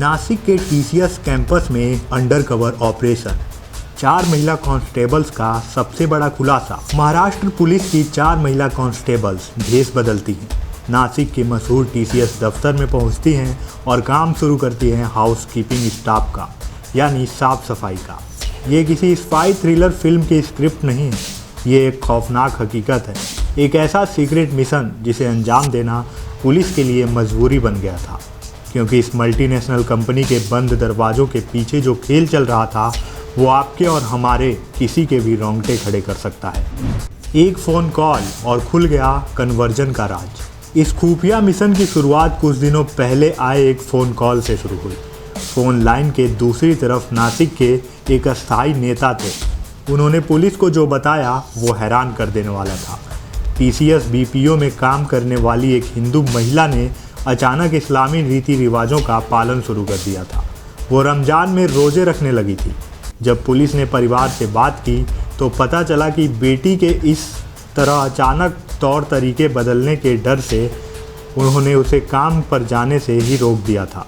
नासिक के TCS campus में undercover operation, 4 महिला कांस्टेबल्स का सबसे बड़ा खुलासा। महाराष्ट्र पुलिस की 4 महिला कांस्टेबल्स भेष बदलती हैं, नासिक के मशहूर टीसीएस दफ्तर में पहुंचती हैं और काम शुरू करती हैं हाउस कीपिंग स्टाफ का, यानी साफ सफाई का। ये किसी स्पाई थ्रिलर फिल्म की स्क्रिप्ट नहीं है, ये एक खौफनाक हकीकत है, एक ऐसा सीक्रेट मिशन जिसे अंजाम देना पुलिस के लिए मजबूरी बन गया था, क्योंकि इस मल्टीनेशनल कंपनी के बंद दरवाज़ों के पीछे जो खेल चल रहा था वो आपके और हमारे किसी के भी रोंगटे खड़े कर सकता है। एक फ़ोन कॉल और खुल गया कन्वर्जन का राज। इस खुफिया मिशन की शुरुआत कुछ दिनों पहले आए एक फ़ोन कॉल से शुरू हुई। फ़ोन लाइन के दूसरी तरफ नासिक के एक अस्थायी नेता थे। उन्होंने पुलिस को जो बताया वो हैरान कर देने वाला था। टीसीएस बीपीओ में काम करने वाली एक हिंदू महिला ने अचानक इस्लामी रीति रिवाजों का पालन शुरू कर दिया था। वो रमज़ान में रोज़े रखने लगी थी। जब पुलिस ने परिवार से बात की तो पता चला कि बेटी के इस तरह अचानक तौर तरीके बदलने के डर से उन्होंने उसे काम पर जाने से ही रोक दिया था।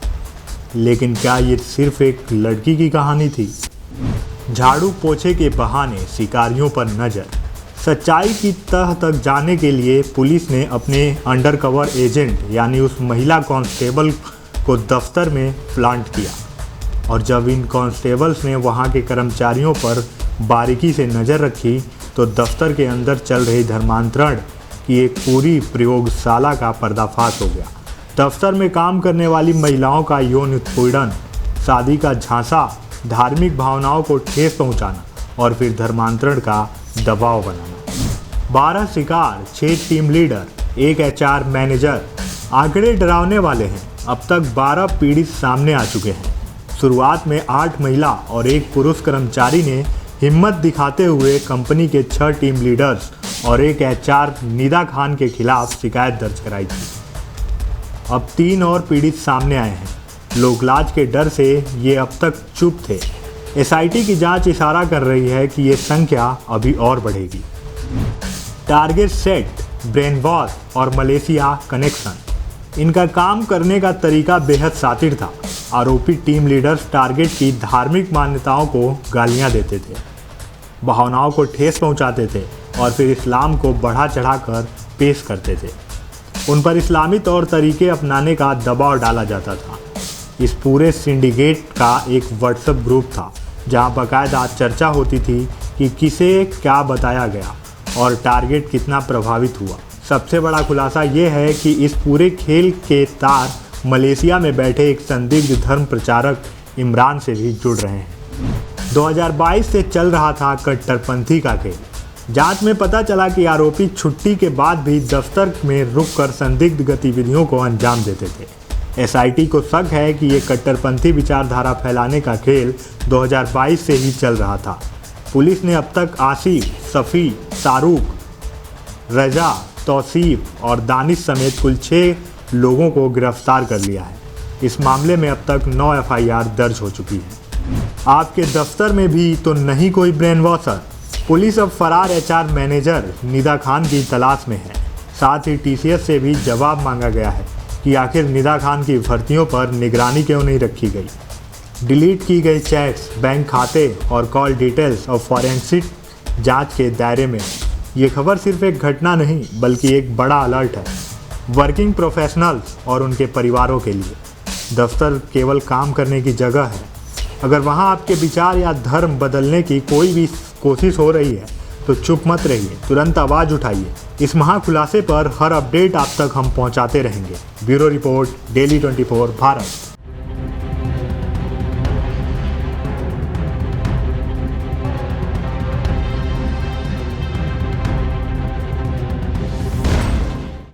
लेकिन क्या ये सिर्फ एक लड़की की कहानी थी? झाड़ू पोछे के बहाने शिकारियों पर नज़र। सच्चाई की तह तक जाने के लिए पुलिस ने अपने अंडरकवर एजेंट यानी उस महिला कांस्टेबल को दफ्तर में प्लांट किया, और जब इन कांस्टेबल्स ने वहां के कर्मचारियों पर बारीकी से नज़र रखी तो दफ्तर के अंदर चल रही धर्मांतरण की एक पूरी प्रयोगशाला का पर्दाफाश हो गया। दफ्तर में काम करने वाली महिलाओं का यौन उत्पीड़न, शादी का झांसा, धार्मिक भावनाओं को ठेस पहुंचाना और फिर धर्मांतरण का दबाव बनाना। 12 शिकार, 6 टीम लीडर, 1 एचआर मैनेजर। आंकड़े डरावने वाले हैं। अब तक 12 पीड़ित सामने आ चुके हैं। शुरुआत में 8 महिला और 1 पुरुष कर्मचारी ने हिम्मत दिखाते हुए कंपनी के 6 टीम लीडर्स और 1 एचआर निदा खान के खिलाफ शिकायत दर्ज कराई थी। अब 3 और पीड़ित सामने आए हैं। लोकलाज के डर से ये अब तक चुप थे। एसआईटी की जांच इशारा कर रही है कि ये संख्या अभी और बढ़ेगी। टारगेट सेट, ब्रेन वॉश और मलेशिया कनेक्शन। इनका काम करने का तरीका बेहद शातिर था। आरोपी टीम लीडर्स टारगेट की धार्मिक मान्यताओं को गालियां देते थे, भावनाओं को ठेस पहुंचाते थे और फिर इस्लाम को बढ़ा चढ़ाकर पेश करते थे। उन पर इस्लामी तौर तरीके अपनाने का दबाव डाला जाता था। इस पूरे सिंडिकेट का एक व्हाट्सएप ग्रुप था जहां बाकायदा चर्चा होती थी कि किसे क्या बताया गया और टारगेट कितना प्रभावित हुआ। सबसे बड़ा खुलासा ये है कि इस पूरे खेल के तार मलेशिया में बैठे एक संदिग्ध धर्म प्रचारक इमरान से भी जुड़ रहे हैं। 2022 से चल रहा था कट्टरपंथी का खेल। जांच में पता चला कि आरोपी छुट्टी के बाद भी दफ्तर में रुककर संदिग्ध गतिविधियों को अंजाम देते थे। एसआईटी को शक है कि ये कट्टरपंथी विचारधारा फैलाने का खेल 2022 से ही चल रहा था। पुलिस ने अब तक आसिफ, सफ़ी, शाहरुख, रजा, तौसीफ और दानिश समेत कुल 6 लोगों को गिरफ्तार कर लिया है। इस मामले में अब तक 9 एफआईआर दर्ज हो चुकी है। आपके दफ्तर में भी तो नहीं कोई ब्रेन वॉशर? पुलिस अब फरार एचआर मैनेजर निदा खान की तलाश में है। साथ ही टीसीएस से भी जवाब मांगा गया है कि आखिर निदा खान की भर्तियों पर निगरानी क्यों नहीं रखी गई। डिलीट की गई चैट्स, बैंक खाते और कॉल डिटेल्स और फॉरेंसिक जांच के दायरे में। ये खबर सिर्फ एक घटना नहीं बल्कि एक बड़ा अलर्ट है वर्किंग प्रोफेशनल्स और उनके परिवारों के लिए। दफ्तर केवल काम करने की जगह है। अगर वहाँ आपके विचार या धर्म बदलने की कोई भी कोशिश हो रही है तो चुप मत रहिए, तुरंत आवाज़ उठाइए। इस महाखुलासे पर हर अपडेट आप तक हम पहुँचाते रहेंगे। Bureau report, daily 24 Bharat.